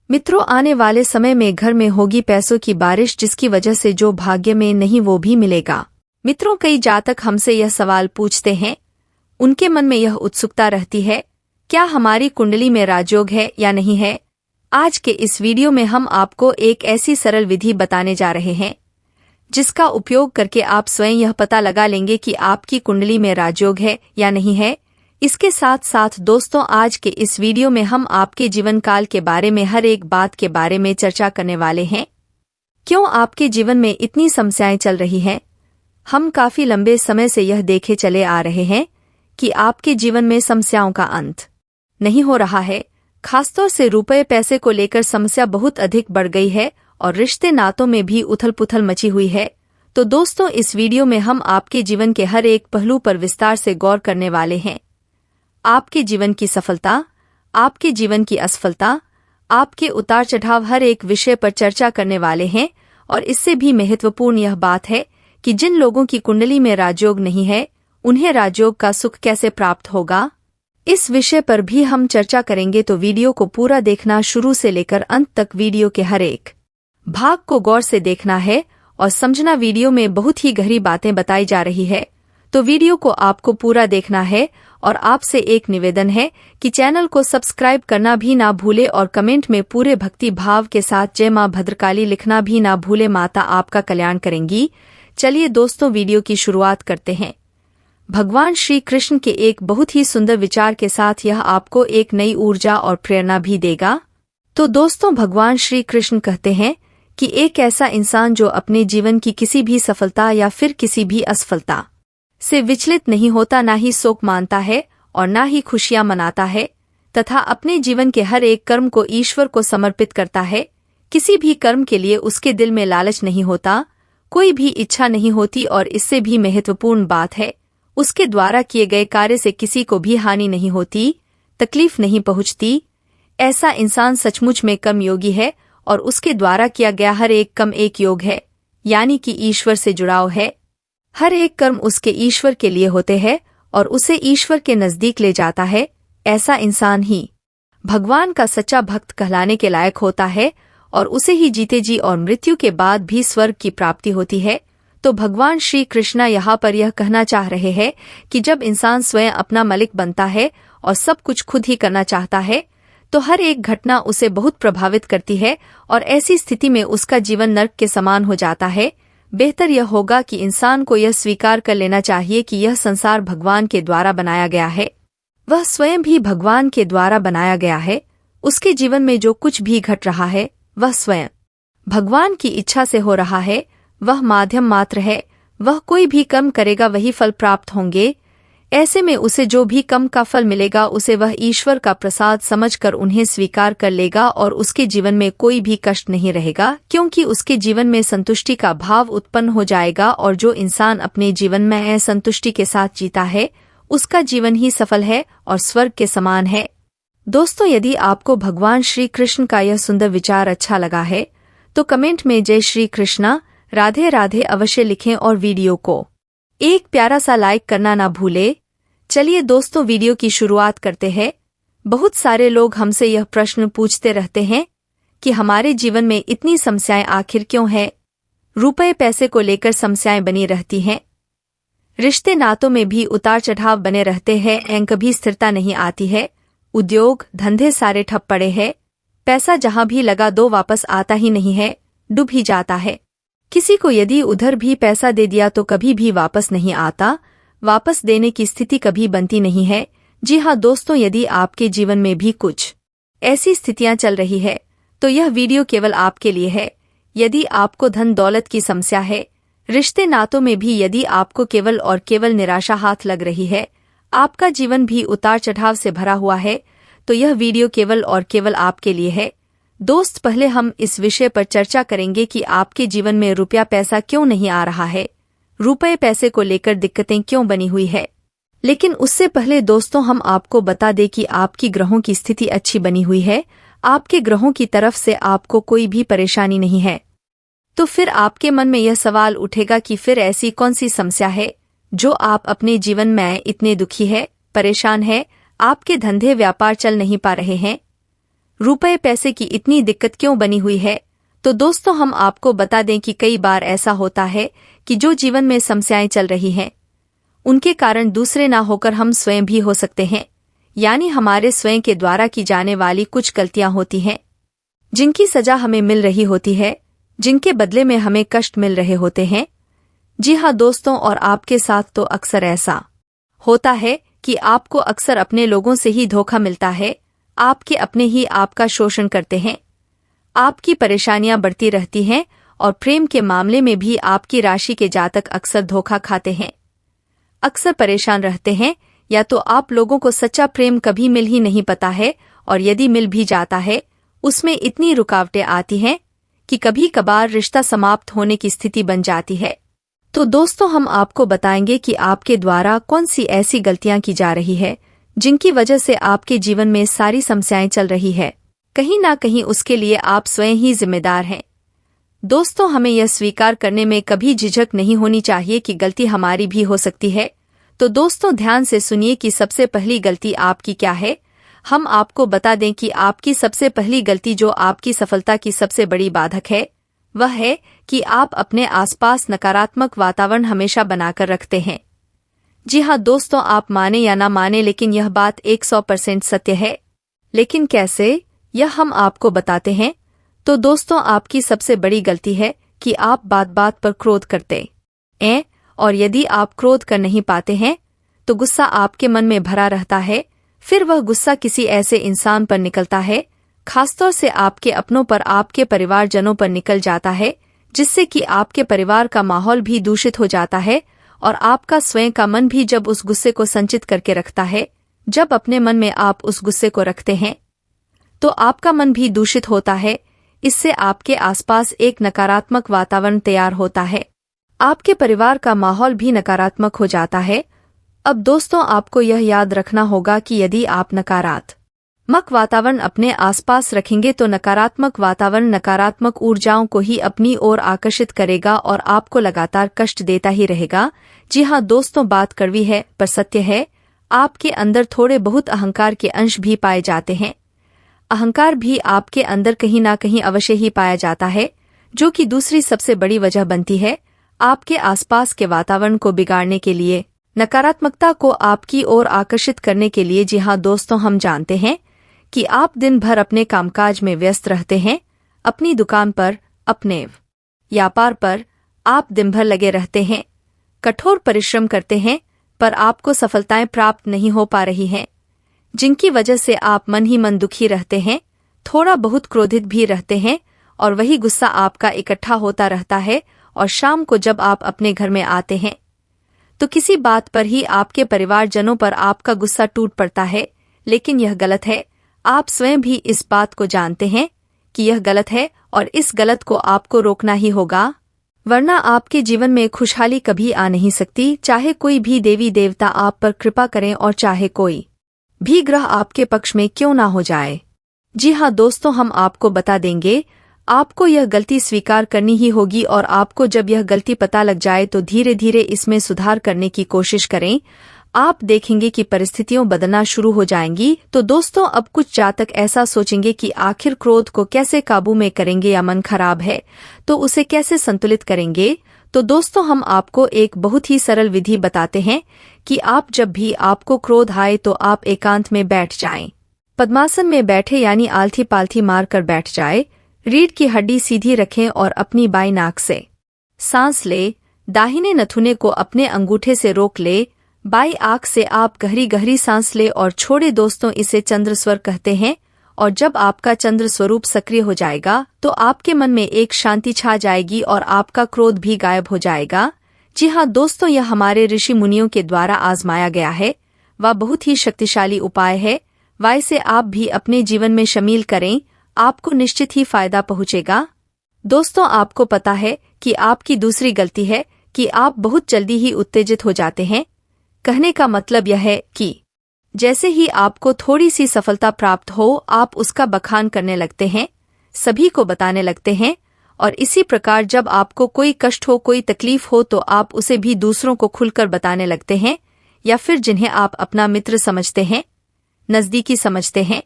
मित्रों, आने वाले समय में घर में होगी पैसों की बारिश, जिसकी वजह से जो भाग्य में नहीं वो भी मिलेगा। मित्रों, कई जातक हमसे यह सवाल पूछते हैं, उनके मन में यह उत्सुकता रहती है, क्या हमारी कुंडली में राजयोग है या नहीं है। आज के इस वीडियो में हम आपको एक ऐसी सरल विधि बताने जा रहे हैं जिसका उपयोग करके आप स्वयं यह पता लगा लेंगे कि आपकी कुंडली में राजयोग है या नहीं है। इसके साथ साथ दोस्तों, आज के इस वीडियो में हम आपके जीवन काल के बारे में हर एक बात के बारे में चर्चा करने वाले हैं। क्यों आपके जीवन में इतनी समस्याएं चल रही हैं? हम काफी लंबे समय से यह देखे चले आ रहे हैं कि आपके जीवन में समस्याओं का अंत नहीं हो रहा है। खासतौर से रुपए पैसे को लेकर समस्या बहुत अधिक बढ़ गई है और रिश्ते नातों में भी उथल पुथल मची हुई है। तो दोस्तों, इस वीडियो में हम आपके जीवन के हर एक पहलू पर विस्तार से गौर करने वाले हैं। आपके जीवन की सफलता, आपके जीवन की असफलता, आपके उतार चढ़ाव, हर एक विषय पर चर्चा करने वाले हैं। और इससे भी महत्वपूर्ण यह बात है कि जिन लोगों की कुंडली में राजयोग नहीं है, उन्हें राजयोग का सुख कैसे प्राप्त होगा, इस विषय पर भी हम चर्चा करेंगे। तो वीडियो को पूरा देखना, शुरू से लेकर अंत तक वीडियो के हर एक भाग को गौर से देखना है और समझना। वीडियो में बहुत ही गहरी बातें बताई जा रही है, तो वीडियो को आपको पूरा देखना है। और आपसे एक निवेदन है कि चैनल को सब्सक्राइब करना भी ना भूले और कमेंट में पूरे भक्ति भाव के साथ जय मां भद्रकाली लिखना भी ना भूले। माता आपका कल्याण करेंगी। चलिए दोस्तों, वीडियो की शुरुआत करते हैं। भगवान श्री कृष्ण के एक बहुत ही सुंदर विचार के साथ यह आपको एक नई ऊर्जा और प्रेरणा भी देगा। तो दोस्तों, भगवान श्री कृष्ण कहते हैं कि एक ऐसा इंसान जो अपने जीवन की किसी भी सफलता या फिर किसी भी असफलता से विचलित नहीं होता, ना ही शोक मानता है और ना ही खुशियां मनाता है, तथा अपने जीवन के हर एक कर्म को ईश्वर को समर्पित करता है। किसी भी कर्म के लिए उसके दिल में लालच नहीं होता, कोई भी इच्छा नहीं होती और इससे भी महत्वपूर्ण बात है, उसके द्वारा किए गए कार्य से किसी को भी हानि नहीं होती, तकलीफ नहीं पहुंचती। ऐसा इंसान सचमुच में कर्मयोगी है और उसके द्वारा किया गया हर एक कर्म एक योग है, यानी कि ईश्वर से जुड़ाव है। हर एक कर्म उसके ईश्वर के लिए होते हैं और उसे ईश्वर के नजदीक ले जाता है। ऐसा इंसान ही भगवान का सच्चा भक्त कहलाने के लायक होता है और उसे ही जीते जी और मृत्यु के बाद भी स्वर्ग की प्राप्ति होती है। तो भगवान श्री कृष्ण यहाँ पर यह कहना चाह रहे हैं कि जब इंसान स्वयं अपना मालिक बनता है और सब कुछ खुद ही करना चाहता है, तो हर एक घटना उसे बहुत प्रभावित करती है और ऐसी स्थिति में उसका जीवन नर्क के समान हो जाता है। बेहतर यह होगा कि इंसान को यह स्वीकार कर लेना चाहिए कि यह संसार भगवान के द्वारा बनाया गया है, वह स्वयं भी भगवान के द्वारा बनाया गया है। उसके जीवन में जो कुछ भी घट रहा है वह स्वयं भगवान की इच्छा से हो रहा है, वह माध्यम मात्र है। वह कोई भी कर्म करेगा वही फल प्राप्त होंगे। ऐसे में उसे जो भी कर्म का फल मिलेगा उसे वह ईश्वर का प्रसाद समझकर उन्हें स्वीकार कर लेगा और उसके जीवन में कोई भी कष्ट नहीं रहेगा, क्योंकि उसके जीवन में संतुष्टि का भाव उत्पन्न हो जाएगा। और जो इंसान अपने जीवन में असंतुष्टि के साथ जीता है, उसका जीवन ही सफल है और स्वर्ग के समान है। दोस्तों, यदि आपको भगवान श्री कृष्ण का यह सुंदर विचार अच्छा लगा है तो कमेंट में जय श्री कृष्णा, राधे राधे अवश्य लिखें और वीडियो को एक प्यारा सा लाइक करना ना भूले। चलिए दोस्तों, वीडियो की शुरुआत करते हैं। बहुत सारे लोग हमसे यह प्रश्न पूछते रहते हैं कि हमारे जीवन में इतनी समस्याएं आखिर क्यों है। रुपए पैसे को लेकर समस्याएं बनी रहती हैं, रिश्ते नातों में भी उतार चढ़ाव बने रहते हैं, कभी स्थिरता नहीं आती है, उद्योग धंधे सारे ठप पड़े हैं, पैसा जहां भी लगा दो वापस आता ही नहीं है, डूब ही जाता है। किसी को यदि उधर भी पैसा दे दिया तो कभी भी वापस नहीं आता, वापस देने की स्थिति कभी बनती नहीं है। जी हाँ दोस्तों, यदि आपके जीवन में भी कुछ ऐसी स्थितियां चल रही है तो यह वीडियो केवल आपके लिए है। यदि आपको धन दौलत की समस्या है, रिश्ते नातों में भी यदि आपको केवल और केवल निराशा हाथ लग रही है, आपका जीवन भी उतार चढ़ाव से भरा हुआ है, तो यह वीडियो केवल और केवल आपके लिए है। दोस्त, पहले हम इस विषय पर चर्चा करेंगे कि आपके जीवन में रुपया पैसा क्यों नहीं आ रहा है, रुपए पैसे को लेकर दिक्कतें क्यों बनी हुई है। लेकिन उससे पहले दोस्तों, हम आपको बता दें कि आपकी ग्रहों की स्थिति अच्छी बनी हुई है, आपके ग्रहों की तरफ से आपको कोई भी परेशानी नहीं है। तो फिर आपके मन में यह सवाल उठेगा कि फिर ऐसी कौन सी समस्या है जो आप अपने जीवन में इतने दुखी है, परेशान है, आपके धंधे व्यापार चल नहीं पा रहे हैं, रुपए पैसे की इतनी दिक्कत क्यों बनी हुई है? तो दोस्तों हम आपको बता दें कि कई बार ऐसा होता है कि जो जीवन में समस्याएं चल रही हैं उनके कारण दूसरे ना होकर हम स्वयं भी हो सकते हैं, यानी हमारे स्वयं के द्वारा की जाने वाली कुछ गलतियां होती हैं जिनकी सजा हमें मिल रही होती है, जिनके बदले में हमें कष्ट मिल रहे होते हैं। जी हाँ दोस्तों, और आपके साथ तो अक्सर ऐसा होता है कि आपको अक्सर अपने लोगों से ही धोखा मिलता है, आपके अपने ही आपका शोषण करते हैं, आपकी परेशानियां बढ़ती रहती हैं और प्रेम के मामले में भी आपकी राशि के जातक अक्सर धोखा खाते हैं, अक्सर परेशान रहते हैं, या तो आप लोगों को सच्चा प्रेम कभी मिल ही नहीं पाता है, और यदि मिल भी जाता है उसमें इतनी रुकावटें आती हैं कि कभी कभार रिश्ता समाप्त होने की स्थिति बन जाती है। तो दोस्तों हम आपको बताएंगे कि आपके द्वारा कौन सी ऐसी गलतियां की जा रही है जिनकी वजह से आपके जीवन में सारी समस्याएं चल रही है। कहीं ना कहीं उसके लिए आप स्वयं ही जिम्मेदार हैं। दोस्तों हमें यह स्वीकार करने में कभी झिझक नहीं होनी चाहिए कि गलती हमारी भी हो सकती है। तो दोस्तों ध्यान से सुनिए कि सबसे पहली गलती आपकी क्या है। हम आपको बता दें कि आपकी सबसे पहली गलती जो आपकी सफलता की सबसे बड़ी बाधक है वह है कि आप अपने आसपास नकारात्मक वातावरण हमेशा बनाकर रखते हैं। जी हाँ दोस्तों, आप माने या ना माने लेकिन यह बात 100% सत्य है। लेकिन कैसे, यह हम आपको बताते हैं। तो दोस्तों आपकी सबसे बड़ी गलती है कि आप बात बात पर क्रोध करते हैं, और यदि आप क्रोध कर नहीं पाते हैं तो गुस्सा आपके मन में भरा रहता है। फिर वह गुस्सा किसी ऐसे इंसान पर निकलता है, खासतौर से आपके अपनों पर, आपके परिवारजनों पर निकल जाता है, जिससे कि आपके परिवार का माहौल भी दूषित हो जाता है और आपका स्वयं का मन भी जब उस गुस्से को संचित करके रखता है, जब अपने मन में आप उस गुस्से को रखते हैं तो आपका मन भी दूषित होता है। इससे आपके आसपास एक नकारात्मक वातावरण तैयार होता है, आपके परिवार का माहौल भी नकारात्मक हो जाता है। अब दोस्तों आपको यह याद रखना होगा कि यदि आप नकारात्मक वातावरण अपने आसपास रखेंगे तो नकारात्मक वातावरण नकारात्मक ऊर्जाओं को ही अपनी ओर आकर्षित करेगा और आपको लगातार कष्ट देता ही रहेगा। जी हाँ दोस्तों, बात कड़वी है पर सत्य है। आपके अंदर थोड़े बहुत अहंकार के अंश भी पाए जाते हैं। अहंकार भी आपके अंदर कहीं ना कहीं अवश्य ही पाया जाता है, जो कि दूसरी सबसे बड़ी वजह बनती है आपके आसपास के वातावरण को बिगाड़ने के लिए, नकारात्मकता को आपकी ओर आकर्षित करने के लिए। जी हाँ दोस्तों, हम जानते हैं कि आप दिन भर अपने कामकाज में व्यस्त रहते हैं, अपनी दुकान पर, अपने व्यापार पर आप दिन भर लगे रहते हैं, कठोर परिश्रम करते हैं, पर आपको सफलताएं प्राप्त नहीं हो पा रही हैं, जिनकी वजह से आप मन ही मन दुखी रहते हैं, थोड़ा बहुत क्रोधित भी रहते हैं, और वही गुस्सा आपका इकट्ठा होता रहता है। और शाम को जब आप अपने घर में आते हैं तो किसी बात पर ही आपके परिवारजनों पर आपका गुस्सा टूट पड़ता है। लेकिन यह गलत है, आप स्वयं भी इस बात को जानते हैं कि यह गलत है और इस गलत को आपको रोकना ही होगा, वरना आपके जीवन में खुशहाली कभी आ नहीं सकती। चाहे कोई भी देवी देवता आप पर कृपा करें और चाहे कोई भी ग्रह आपके पक्ष में क्यों ना हो जाए। जी हाँ दोस्तों, हम आपको बता देंगे, आपको यह गलती स्वीकार करनी ही होगी, और आपको जब यह गलती पता लग जाए तो धीरे धीरे इसमें सुधार करने की कोशिश करें। आप देखेंगे कि परिस्थितियां बदलना शुरू हो जाएंगी। तो दोस्तों अब कुछ जातक ऐसा सोचेंगे कि आखिर क्रोध को कैसे काबू में करेंगे, या मन खराब है तो उसे कैसे संतुलित करेंगे। तो दोस्तों हम आपको एक बहुत ही सरल विधि बताते हैं कि आप जब भी आपको क्रोध आए तो आप एकांत में बैठ जाएं, पद्मासन में बैठे यानी आलथी पालथी मार कर बैठ जाए, रीढ़ की हड्डी सीधी रखें और अपनी बाई नाक से सांस ले, दाहिने नथुने को अपने अंगूठे से रोक ले, बाई आंख से आप गहरी गहरी सांस ले और छोड़े। दोस्तों इसे चंद्र स्वर कहते हैं, और जब आपका चंद्र स्वरूप सक्रिय हो जाएगा तो आपके मन में एक शांति छा जाएगी और आपका क्रोध भी गायब हो जाएगा। जी हाँ दोस्तों, यह हमारे ऋषि मुनियों के द्वारा आजमाया गया है, वह बहुत ही शक्तिशाली उपाय है। वाय से आप भी अपने जीवन में शामिल करें, आपको निश्चित ही फायदा पहुंचेगा। दोस्तों आपको पता है कि आपकी दूसरी गलती है कि आप बहुत जल्दी ही उत्तेजित हो जाते हैं। कहने का मतलब यह है कि जैसे ही आपको थोड़ी सी सफलता प्राप्त हो आप उसका बखान करने लगते हैं, सभी को बताने लगते हैं, और इसी प्रकार जब आपको कोई कष्ट हो, कोई तकलीफ हो तो आप उसे भी दूसरों को खुलकर बताने लगते हैं, या फिर जिन्हें आप अपना मित्र समझते हैं, नजदीकी समझते हैं,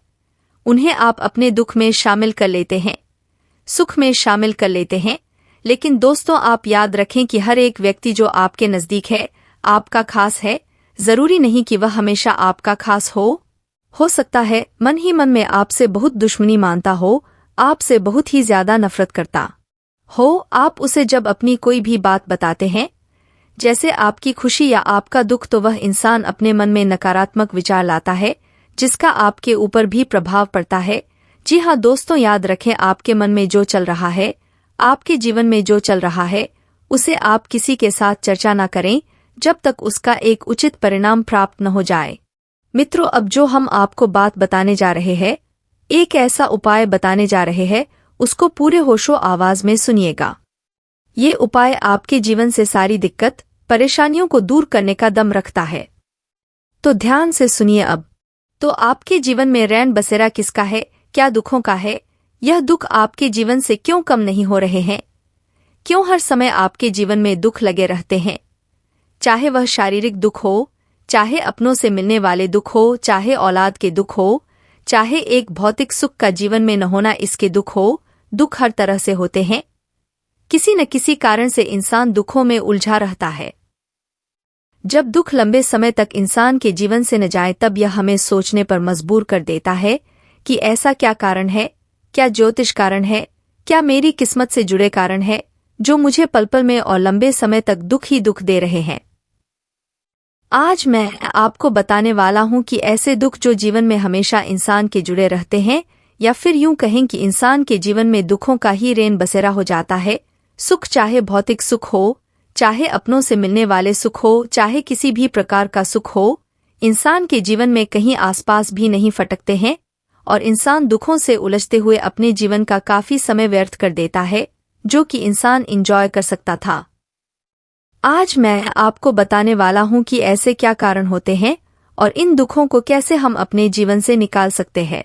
उन्हें आप अपने दुख में शामिल कर लेते हैं, सुख में शामिल कर लेते हैं। लेकिन दोस्तों, आप याद रखें कि हर एक व्यक्ति जो आपके नज़दीक है, आपका खास है। जरूरी नहीं कि वह हमेशा आपका खास हो सकता है मन ही मन में आपसे बहुत दुश्मनी मानता हो, आपसे बहुत ही ज्यादा नफरत करता हो। आप उसे जब अपनी कोई भी बात बताते हैं, जैसे आपकी खुशी या आपका दुख, तो वह इंसान अपने मन में नकारात्मक विचार लाता है, जिसका आपके ऊपर भी प्रभाव पड़ता है। जी हाँ दोस्तों, याद रखें, आपके मन में जो चल रहा है, आपके जीवन में जो चल रहा है, उसे आप किसी के साथ चर्चा न करें जब तक उसका एक उचित परिणाम प्राप्त न हो जाए। मित्रों, अब जो हम आपको बात बताने जा रहे हैं, एक ऐसा उपाय बताने जा रहे हैं, उसको पूरे होशो आवाज में सुनिएगा। ये उपाय आपके जीवन से सारी दिक्कत, परेशानियों को दूर करने का दम रखता है। तो ध्यान से सुनिए अब। तो आपके जीवन में रैन बसेरा किसका है, क्या दुखों का है? यह दुख आपके जीवन से क्यों कम नहीं हो रहे हैं? क्यों हर समय आपके जीवन में दुख लगे रहते हैं? चाहे वह शारीरिक दुख हो, चाहे अपनों से मिलने वाले दुख हो, चाहे औलाद के दुख हो, चाहे एक भौतिक सुख का जीवन में न होना इसके दुख हो। दुख हर तरह से होते हैं। किसी न किसी कारण से इंसान दुखों में उलझा रहता है। जब दुख लंबे समय तक इंसान के जीवन से न जाए, तब यह हमें सोचने पर मजबूर कर देता है कि ऐसा क्या कारण है? क्या ज्योतिष कारण है? क्या मेरी किस्मत से जुड़े कारण है जो मुझे पल पल में और लंबे समय तक दुख ही दुख दे रहे हैं? आज मैं आपको बताने वाला हूं कि ऐसे दुख जो जीवन में हमेशा इंसान के जुड़े रहते हैं, या फिर यूं कहें कि इंसान के जीवन में दुखों का ही रेन बसेरा हो जाता है। सुख चाहे भौतिक सुख हो, चाहे अपनों से मिलने वाले सुख हो, चाहे किसी भी प्रकार का सुख हो, इंसान के जीवन में कहीं आसपास भी नहीं फटकते हैं और इंसान दुखों से उलझते हुए अपने जीवन का काफी समय व्यर्थ कर देता है, जो कि इंसान एंजॉय कर सकता था। आज मैं आपको बताने वाला हूं कि ऐसे क्या कारण होते हैं और इन दुखों को कैसे हम अपने जीवन से निकाल सकते हैं।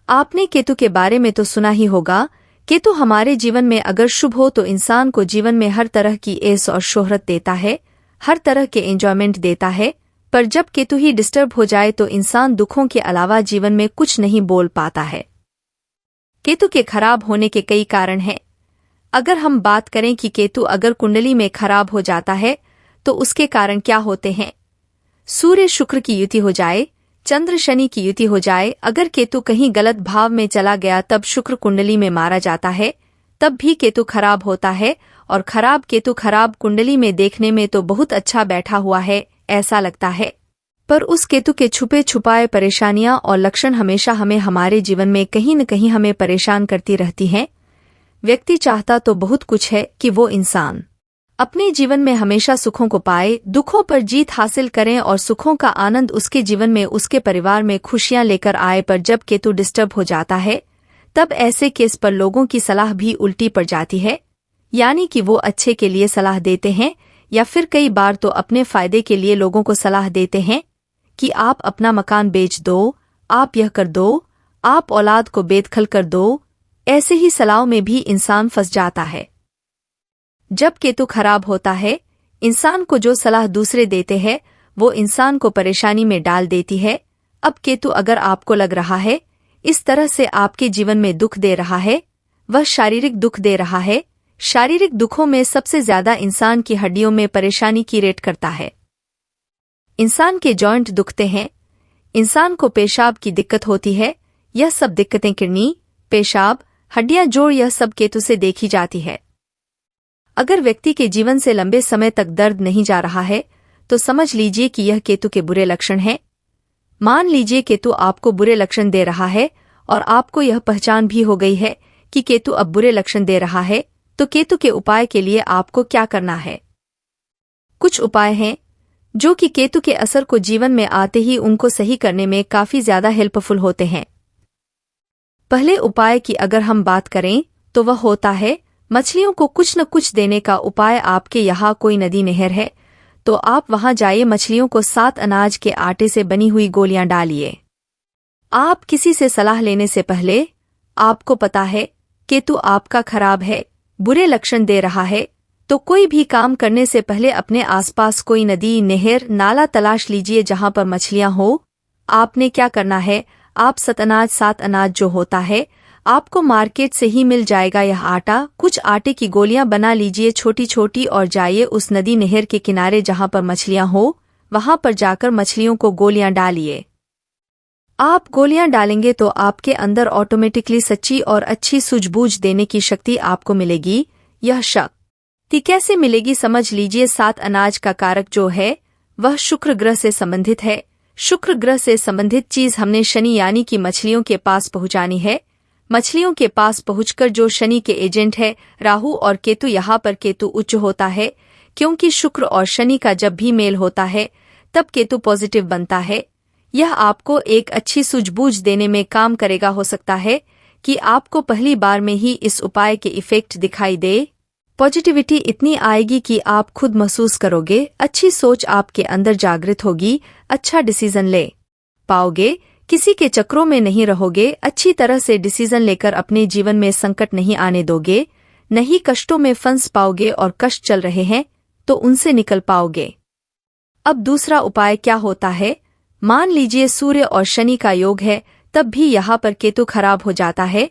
आपने केतु के बारे में तो सुना ही होगा। केतु हमारे जीवन में अगर शुभ हो तो इंसान को जीवन में हर तरह की ऐश और शोहरत देता है, हर तरह के एंजॉयमेंट देता है। पर जब केतु ही डिस्टर्ब हो जाए तो इंसान दुखों के अलावा जीवन में कुछ नहीं बोल पाता है। केतु के खराब होने के कई कारण हैं। अगर हम बात करें कि केतु अगर कुंडली में खराब हो जाता है तो उसके कारण क्या होते हैं? सूर्य शुक्र की युति हो जाए, चंद्र शनि की युति हो जाए, अगर केतु कहीं गलत भाव में चला गया तब शुक्र कुंडली में मारा जाता है, तब भी केतु खराब होता है। और खराब केतु खराब कुंडली में देखने में तो बहुत अच्छा बैठा हुआ है ऐसा लगता है, पर उस केतु के छुपे छुपाए परेशानियां और लक्षण हमेशा हमें हमारे जीवन में कहीं न कहीं हमें परेशान करती रहती हैं। व्यक्ति चाहता तो बहुत कुछ है कि वो इंसान अपने जीवन में हमेशा सुखों को पाए, दुखों पर जीत हासिल करें और सुखों का आनंद उसके जीवन में, उसके परिवार में खुशियां लेकर आए। पर जब केतु डिस्टर्ब हो जाता है तब ऐसे केस पर लोगों की सलाह भी उल्टी पड़ जाती है, यानी कि वो अच्छे के लिए सलाह देते हैं या फिर कई बार तो अपने फायदे के लिए लोगों को सलाह देते हैं कि आप अपना मकान बेच दो, आप यह कर दो, आप औलाद को बेदखल कर दो। ऐसे ही सलाह में भी इंसान फंस जाता है। जब केतु खराब होता है, इंसान को जो सलाह दूसरे देते हैं वो इंसान को परेशानी में डाल देती है। अब केतु अगर आपको लग रहा है इस तरह से आपके जीवन में दुख दे रहा है, वह शारीरिक दुख दे रहा है। शारीरिक दुखों में सबसे ज्यादा इंसान की हड्डियों में परेशानी की रेट करता है। इंसान के जॉइंट दुखते हैं, इंसान को पेशाब की दिक्कत होती है। यह सब दिक्कतें किडनी, पेशाब, हड्डियां, जोड़, यह सब केतु से देखी जाती है। अगर व्यक्ति के जीवन से लंबे समय तक दर्द नहीं जा रहा है तो समझ लीजिए कि यह केतु के बुरे लक्षण हैं। मान लीजिए केतु आपको बुरे लक्षण दे रहा है और आपको यह पहचान भी हो गई है कि केतु अब बुरे लक्षण दे रहा है, तो केतु के उपाय के लिए आपको क्या करना है? कुछ उपाय हैं जो कि केतु के असर को जीवन में आते ही उनको सही करने में काफी ज्यादा हेल्पफुल होते हैं। पहले उपाय की अगर हम बात करें तो वह होता है मछलियों को कुछ न कुछ देने का उपाय। आपके यहाँ कोई नदी नहर है तो आप वहां जाइए, मछलियों को 7 अनाज के आटे से बनी हुई गोलियां डालिए। आप किसी से सलाह लेने से पहले, आपको पता है केतु आपका खराब है, बुरे लक्षण दे रहा है, तो कोई भी काम करने से पहले अपने आसपास कोई नदी, नहर, नाला तलाश लीजिए जहां पर मछलियां हो। आपने क्या करना है, आप सात अनाज जो होता है आपको मार्केट से ही मिल जाएगा। यह आटा, कुछ आटे की गोलियां बना लीजिए छोटी छोटी और जाइए उस नदी नहर के किनारे जहां पर मछलियां हो, वहां पर जाकर मछलियों को गोलियां डालिए। आप गोलियां डालेंगे तो आपके अंदर ऑटोमेटिकली सच्ची और अच्छी सूझबूझ देने की शक्ति आपको मिलेगी। यह शक्ति कैसे मिलेगी समझ लीजिए। सात अनाज का कारक जो है वह शुक्र ग्रह से संबंधित है। शुक्र ग्रह से संबंधित चीज हमने शनि यानी कि मछलियों के पास पहुंचानी है। मछलियों के पास पहुंचकर जो शनि के एजेंट है राहु और केतु, यहाँ पर केतु उच्च होता है क्योंकि शुक्र और शनि का जब भी मेल होता है तब केतु पॉजिटिव बनता है। यह आपको एक अच्छी सूझबूझ देने में काम करेगा। हो सकता है कि आपको पहली बार में ही इस उपाय के इफेक्ट दिखाई दे। पॉजिटिविटी इतनी आएगी कि आप खुद महसूस करोगे, अच्छी सोच आपके अंदर जागृत होगी, अच्छा डिसीजन ले पाओगे, किसी के चक्रों में नहीं रहोगे, अच्छी तरह से डिसीजन लेकर अपने जीवन में संकट नहीं आने दोगे, नहीं कष्टों में फंस पाओगे और कष्ट चल रहे हैं तो उनसे निकल पाओगे। अब दूसरा उपाय क्या होता है, मान लीजिए सूर्य और शनि का योग है तब भी यहाँ पर केतु खराब हो जाता है।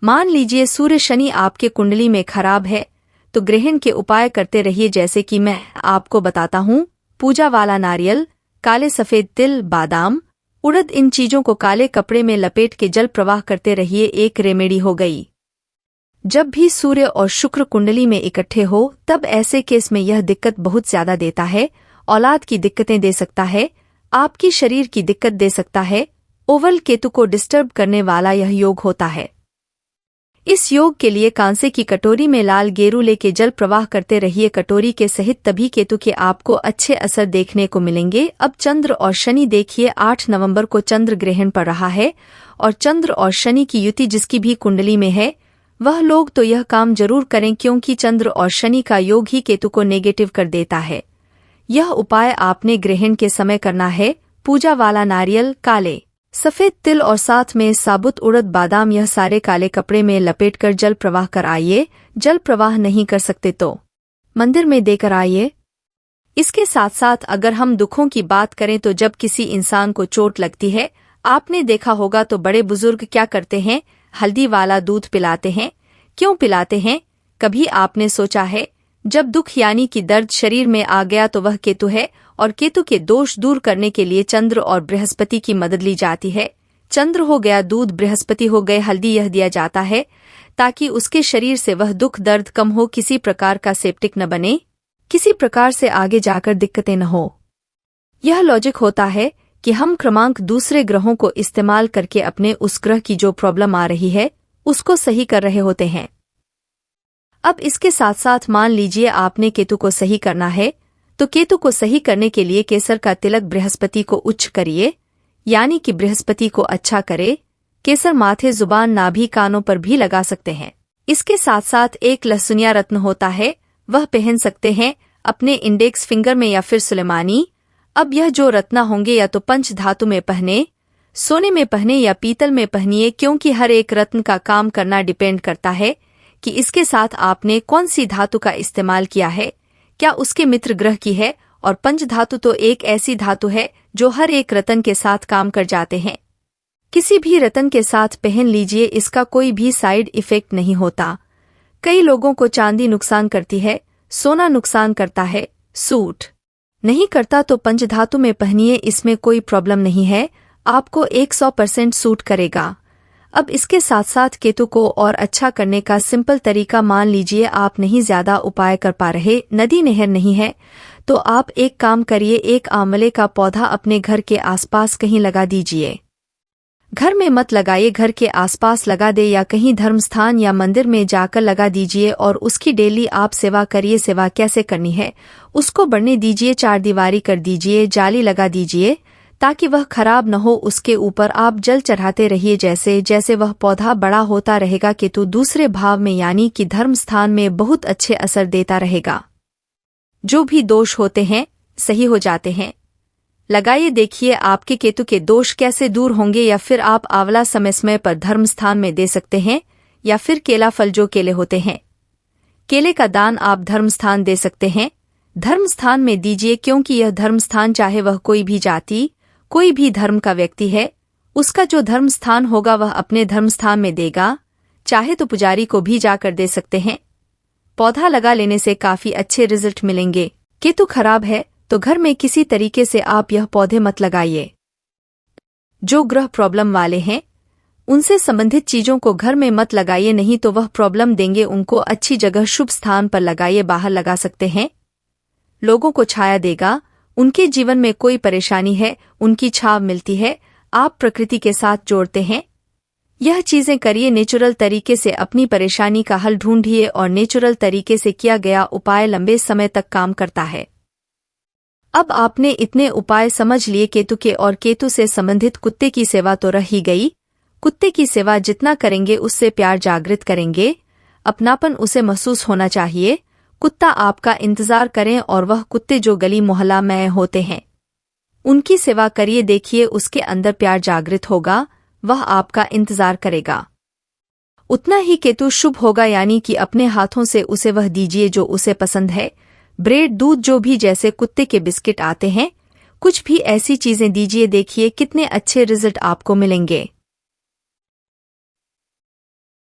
मान लीजिए सूर्य शनि आपके कुंडली में खराब है तो ग्रहण के उपाय करते रहिए जैसे कि मैं आपको बताता हूँ। पूजा वाला नारियल, काले सफेद तिल, बादाम, उड़द, इन चीजों को काले कपड़े में लपेट के जल प्रवाह करते रहिए। एक रेमेडी हो गई। जब भी सूर्य और शुक्र कुंडली में इकट्ठे हो तब ऐसे केस में यह दिक्कत बहुत ज्यादा देता है। औलाद की दिक्कतें दे सकता है, आपकी शरीर की दिक्कत दे सकता है। ओवल केतु को डिस्टर्ब करने वाला यह योग होता है। इस योग के लिए कांसे की कटोरी में लाल गेरू लेके जल प्रवाह करते रहिए कटोरी के सहित, तभी केतु के आपको अच्छे असर देखने को मिलेंगे। अब चंद्र और शनि देखिए, 8 नवंबर को चंद्र ग्रहण पड़ रहा है और चंद्र और शनि की युति जिसकी भी कुंडली में है वह लोग तो यह काम जरूर करें क्योंकि चंद्र और शनि का योग ही केतु को नेगेटिव कर देता है। यह उपाय आपने ग्रहण के समय करना है। पूजा वाला नारियल, काले सफेद तिल और साथ में साबुत उड़द, बादाम, यह सारे काले कपड़े में लपेटकर जल प्रवाह कर आइए। जल प्रवाह नहीं कर सकते तो मंदिर में देकर आइए। इसके साथ साथ अगर हम दुखों की बात करें तो जब किसी इंसान को चोट लगती है, आपने देखा होगा तो बड़े बुजुर्ग क्या करते हैं, हल्दी वाला दूध पिलाते हैं। क्यों पिलाते हैं, कभी आपने सोचा है? जब दुख यानी कि दर्द शरीर में आ गया तो वह केतु है और केतु के दोष दूर करने के लिए चंद्र और बृहस्पति की मदद ली जाती है। चंद्र हो गया दूध, बृहस्पति हो गए हल्दी, यह दिया जाता है ताकि उसके शरीर से वह दुख दर्द कम हो, किसी प्रकार का सेप्टिक न बने, किसी प्रकार से आगे जाकर दिक्कतें न हो। यह लॉजिक होता है कि हम क्रमांक दूसरे ग्रहों को इस्तेमाल करके अपने उस ग्रह की जो प्रॉब्लम आ रही है उसको सही कर रहे होते हैं। अब इसके साथ साथ मान लीजिए आपने केतु को सही करना है तो केतु को सही करने के लिए केसर का तिलक बृहस्पति को उच्च करिए, यानी कि बृहस्पति को अच्छा करे। केसर माथे, जुबान, नाभि, कानों पर भी लगा सकते हैं। इसके साथ साथ एक लहसुनिया रत्न होता है, वह पहन सकते हैं अपने इंडेक्स फिंगर में या फिर सुलेमानी। अब यह जो रत्न होंगे या तो पंच धातु में पहने, सोने में पहने या पीतल में पहनिए, क्योंकि हर एक रत्न का काम करना डिपेंड करता है कि इसके साथ आपने कौन सी धातु का इस्तेमाल किया है, क्या उसके मित्र ग्रह की है। और पंच धातु तो एक ऐसी धातु है जो हर एक रत्न के साथ काम कर जाते हैं। किसी भी रत्न के साथ पहन लीजिए, इसका कोई भी साइड इफेक्ट नहीं होता। कई लोगों को चांदी नुकसान करती है, सोना नुकसान करता है, सूट नहीं करता तो पंचधातु में पहनिए, इसमें कोई प्रॉब्लम नहीं है, आपको 100% सूट करेगा। अब इसके साथ साथ केतु को और अच्छा करने का सिंपल तरीका, मान लीजिए आप नहीं ज्यादा उपाय कर पा रहे, नदी नहर नहीं है, तो आप एक काम करिए, एक आंवले का पौधा अपने घर के आसपास कहीं लगा दीजिए। घर में मत लगाइए, घर के आसपास लगा दे या कहीं धर्मस्थान या मंदिर में जाकर लगा दीजिए और उसकी डेली आप सेवा करिए। सेवा कैसे करनी है उसको बढ़ने दीजिए, 4 दीवारी कर दीजिए, जाली लगा दीजिए ताकि वह खराब न हो। उसके ऊपर आप जल चढ़ाते रहिए, जैसे जैसे वह पौधा बड़ा होता रहेगा केतु दूसरे भाव में यानी कि धर्म स्थान में बहुत अच्छे असर देता रहेगा। जो भी दोष होते हैं सही हो जाते हैं। लगाइए, देखिए आपके केतु के दोष कैसे दूर होंगे। या फिर आप आंवला समय समय पर धर्म स्थान में दे सकते हैं, या फिर केला फल जो केले होते हैं, केले का दान आप धर्म स्थान दे सकते हैं। धर्म स्थान में दीजिए क्योंकि यह धर्म स्थान चाहे वह कोई भी जाति, कोई भी धर्म का व्यक्ति है, उसका जो धर्म स्थान होगा वह अपने धर्म स्थान में देगा, चाहे तो पुजारी को भी जाकर दे सकते हैं। पौधा लगा लेने से काफी अच्छे रिजल्ट मिलेंगे। केतु खराब है तो घर में किसी तरीके से आप यह पौधे मत लगाइए। जो ग्रह प्रॉब्लम वाले हैं उनसे संबंधित चीजों को घर में मत लगाइए, नहीं तो वह प्रॉब्लम देंगे। उनको अच्छी जगह शुभ स्थान पर लगाइए, बाहर लगा सकते हैं। लोगों को छाया देगा। उनके जीवन में कोई परेशानी है उनकी छाव मिलती है। आप प्रकृति के साथ जोड़ते हैं। यह चीजें करिए, नेचुरल तरीके से अपनी परेशानी का हल ढूंढिए और नेचुरल तरीके से किया गया उपाय लंबे समय तक काम करता है। अब आपने इतने उपाय समझ लिए केतु के, और केतु से संबंधित कुत्ते की सेवा तो रह ही गई। कुत्ते की सेवा जितना करेंगे उससे प्यार जागृत करेंगे, अपनापन उसे महसूस होना चाहिए। कुत्ता आपका इंतजार करें और वह कुत्ते जो गली मोहल्ला में होते हैं उनकी सेवा करिए, देखिए उसके अंदर प्यार जागृत होगा, वह आपका इंतजार करेगा। उतना ही केतु शुभ होगा, यानी कि अपने हाथों से उसे वह दीजिए जो उसे पसंद है। ब्रेड, दूध, जो भी, जैसे कुत्ते के बिस्किट आते हैं, कुछ भी ऐसी चीजें दीजिए, देखिए कितने अच्छे रिजल्ट आपको मिलेंगे।